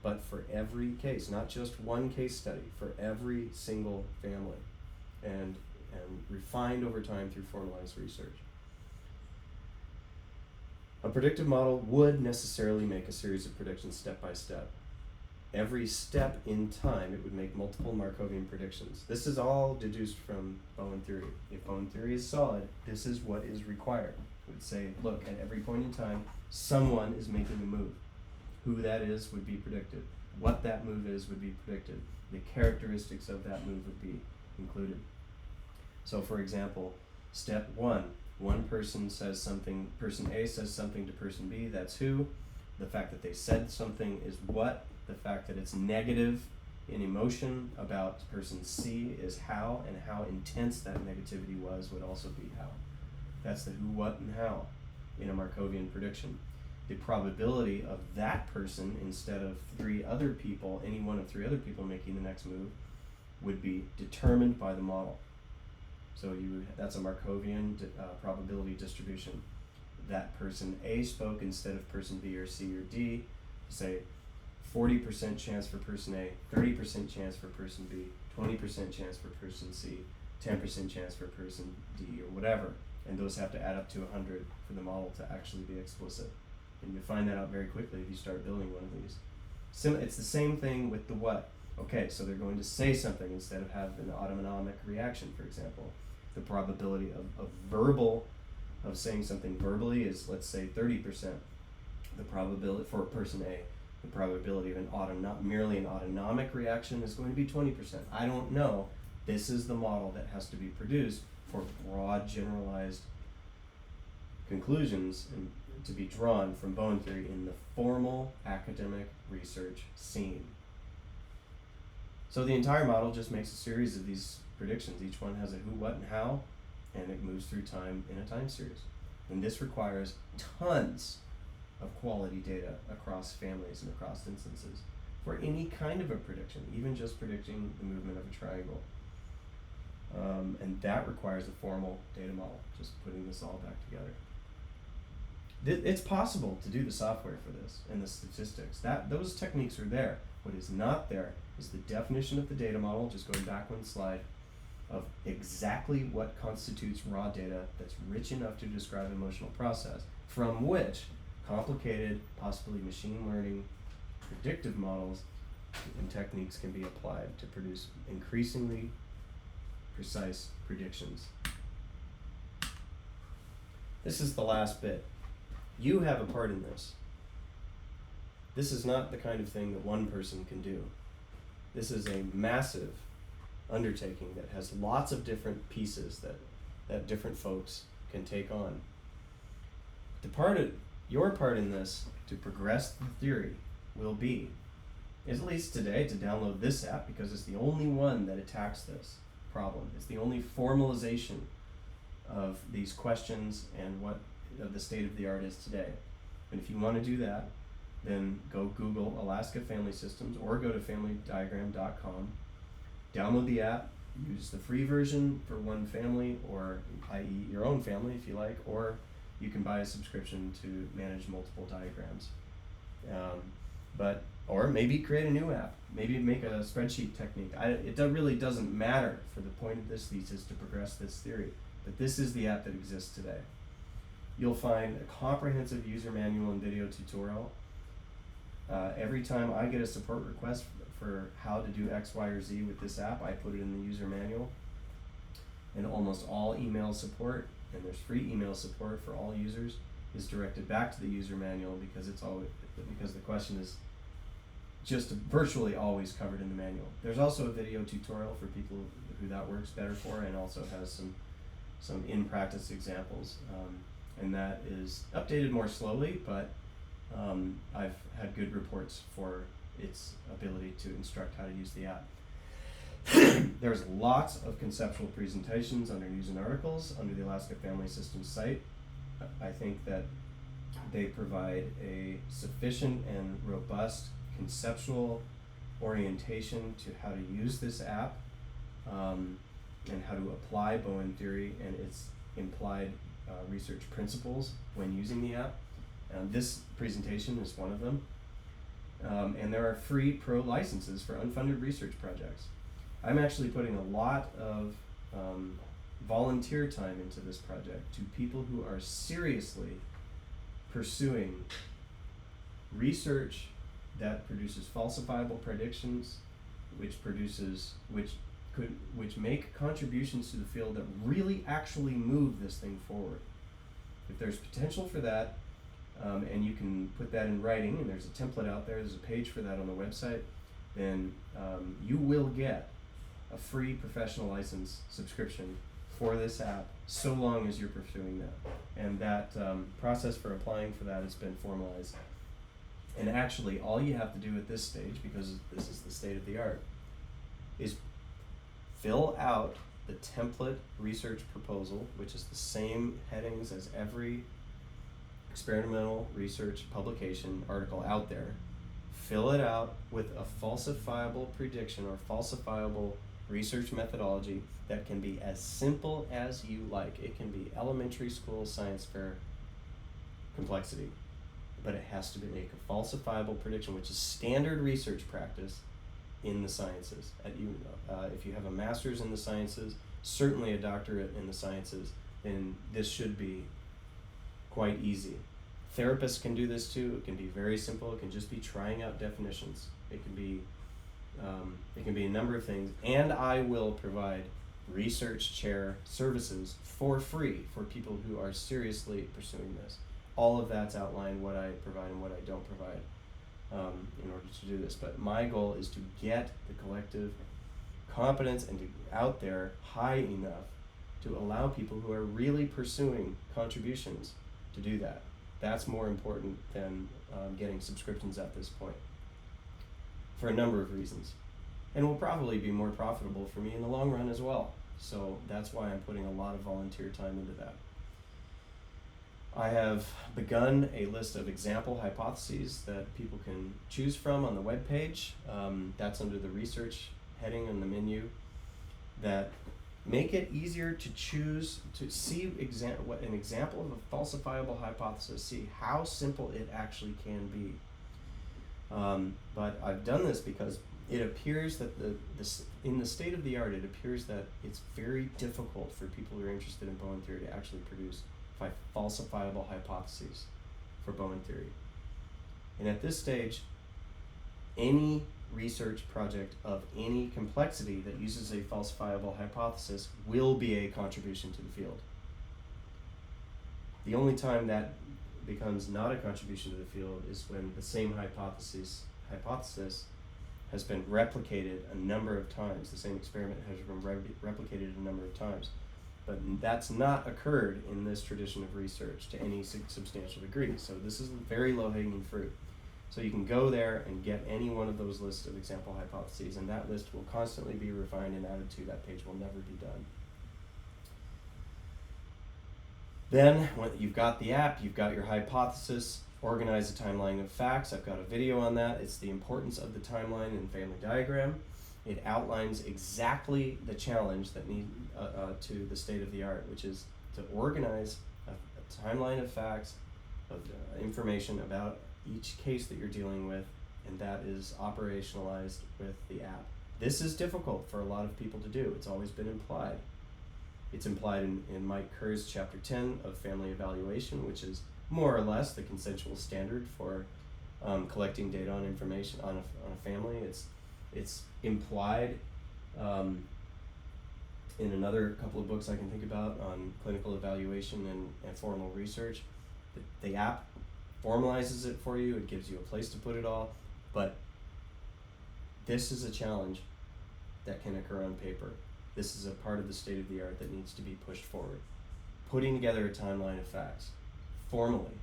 But for every case, not just one case study, for every single family, and refined over time through formalized research. A predictive model would necessarily make a series of predictions step by step. Every step in time, it would make multiple Markovian predictions. This is all deduced from Bowen theory. If Bowen theory is solid, this is what is required. It would say, look, at every point in time, someone is making a move. Who that is would be predicted. What that move is would be predicted. The characteristics of that move would be included. So for example, step one person says something, person A says something to person B, that's who. The fact that they said something is what. The fact that it's negative in emotion about person C is how, and how intense that negativity was would also be how. That's the who, what, and how in a Markovian prediction. The probability of that person instead of three other people, any one of three other people making the next move, would be determined by the model. So that's a Markovian probability distribution. That person A spoke instead of person B or C or D. Say 40% chance for person A, 30% chance for person B, 20% chance for person C, 10% chance for person D, or whatever. And those have to add up to 100 for the model to actually be explicit. And you find that out very quickly if you start building one of these. It's the same thing with the what. Okay, so they're going to say something instead of have an autonomic reaction, for example. The probability of saying something verbally is, let's say, 30%. The probability for person A, the probability of merely an autonomic reaction is going to be 20%. I don't know. This is the model that has to be produced for broad, generalized conclusions and to be drawn from Bowen theory in the formal academic research scene. So the entire model just makes a series of these predictions. Each one has a who, what, and how, and it moves through time in a time series. And this requires tons of quality data across families and across instances for any kind of a prediction, even just predicting the movement of a triangle. And that requires a formal data model, just putting this all back together. It's possible to do the software for this and the statistics. Those techniques are there. What is not there is the definition of the data model, just going back one slide, of exactly what constitutes raw data that's rich enough to describe an emotional process, from which complicated, possibly machine learning, predictive models and techniques can be applied to produce increasingly precise predictions. This is the last bit. You have a part in this. This is not the kind of thing that one person can do. This is a massive undertaking that has lots of different pieces that different folks can take on. Your part in this to progress the theory will be, at least today, to download this app, because it's the only one that attacks this problem. It's the only formalization of these questions and what the state of the art is today. And if you want to do that, then go Google Alaska Family Systems or go to familydiagram.com, download the app, use the free version for one family, or i.e. your own family if you like, or you can buy a subscription to manage multiple diagrams. Or maybe create a new app, maybe make a spreadsheet technique. It really doesn't matter for the point of this thesis to progress this theory, but this is the app that exists today. You'll find a comprehensive user manual and video tutorial. Every time I get a support request for how to do X, Y, or Z with this app, I put it in the user manual. And almost all email support, and there's free email support for all users, is directed back to the user manual because the question is just virtually always covered in the manual. There's also a video tutorial for people who that works better for, and also has some in-practice examples. And that is updated more slowly, but I've had good reports for its ability to instruct how to use the app. There's lots of conceptual presentations under news and articles under the Alaska Family Systems site. I think that they provide a sufficient and robust conceptual orientation to how to use this app, and how to apply Bowen Theory and its implied research principles when using the app. This presentation is one of them. And there are free pro licenses for unfunded research projects. I'm actually putting a lot of volunteer time into this project to people who are seriously pursuing research that produces falsifiable predictions, which make contributions to the field that really actually move this thing forward. If there's potential for that, and you can put that in writing, and there's a template out there, there's a page for that on the website, then you will get a free professional license subscription for this app, so long as you're pursuing that. And that process for applying for that has been formalized. And actually, all you have to do at this stage, because this is the state of the art, is fill out the template research proposal, which is the same headings as every experimental research publication article out there. Fill it out with a falsifiable prediction or falsifiable research methodology that can be as simple as you like. It can be elementary school science fair complexity, but it has to make a falsifiable prediction, which is standard research practice in the sciences. If you have a master's in the sciences, certainly a doctorate in the sciences, then this should be quite easy. Therapists can do this too. It can be very simple. It can just be trying out definitions. It can be a number of things. And I will provide research chair services for free for people who are seriously pursuing this. All of that's outlined, what I provide and what I don't provide, in order to do this. But my goal is to get the collective competence and to out there high enough to allow people who are really pursuing contributions to do that. That's more important than getting subscriptions at this point, for a number of reasons. And will probably be more profitable for me in the long run as well. So that's why I'm putting a lot of volunteer time into that. I have begun a list of example hypotheses that people can choose from on the webpage. That's under the research heading in the menu, that make it easier to choose, to see an example of a falsifiable hypothesis, see how simple it actually can be. But I've done this because it appears that in the state of the art, it appears that it's very difficult for people who are interested in Bowen theory to actually produce falsifiable hypotheses for Bowen theory. And at this stage, any research project of any complexity that uses a falsifiable hypothesis will be a contribution to the field. The only time that becomes not a contribution to the field is when the same hypothesis has been replicated a number of times. The same experiment has been replicated a number of times. But that's not occurred in this tradition of research to any substantial degree. So this is very low-hanging fruit. So you can go there and get any one of those lists of example hypotheses, and that list will constantly be refined and added to. That page will never be done. Then, when you've got the app, you've got your hypothesis, organize a timeline of facts. I've got a video on that. It's the importance of the timeline and family diagram. It outlines exactly the challenge that need to the state of the art, which is to organize a timeline of facts, of information about each case that you're dealing with, and that is operationalized with the app. This is difficult for a lot of people to do. It's always been implied. It's implied in Mike Kerr's chapter 10 of family evaluation, which is more or less the consensual standard for collecting data on information on a family. It's implied in another couple of books I can think about on clinical evaluation and formal research. The app formalizes it for you. It gives you a place to put it all. But this is a challenge that can occur on paper. This is a part of the state of the art that needs to be pushed forward. Putting together a timeline of facts formally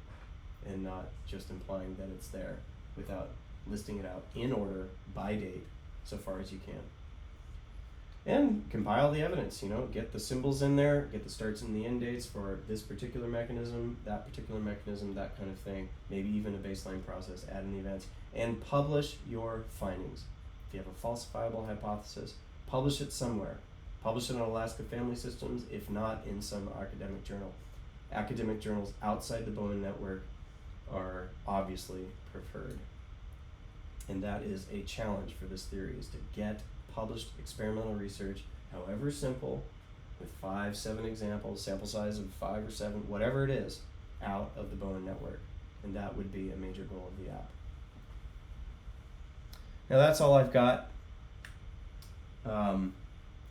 and not just implying that it's there without listing it out in order by date so far as you can. And compile the evidence, get the symbols in there, get the starts and the end dates for this particular mechanism, that kind of thing, maybe even a baseline process, add in events, and publish your findings. If you have a falsifiable hypothesis, publish it somewhere. Publish it on Alaska Family Systems, if not in some academic journal. Academic journals outside the Bowen network are obviously preferred. And that is a challenge for this theory, is to get published experimental research, however simple, with 5-7 examples, sample size of 5 or 7, whatever it is, out of the Bowen network. And that would be a major goal of the app. Now that's all I've got.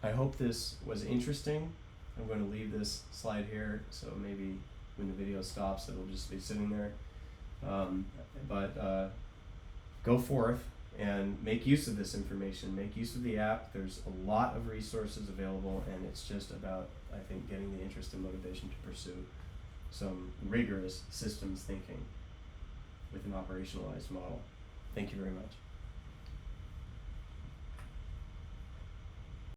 I hope this was interesting. I'm going to leave this slide here, so maybe when the video stops, it'll just be sitting there. But go forth and make use of this information. Make use of the app. There's a lot of resources available, and it's just about, I think, getting the interest and motivation to pursue some rigorous systems thinking with an operationalized model. Thank you very much.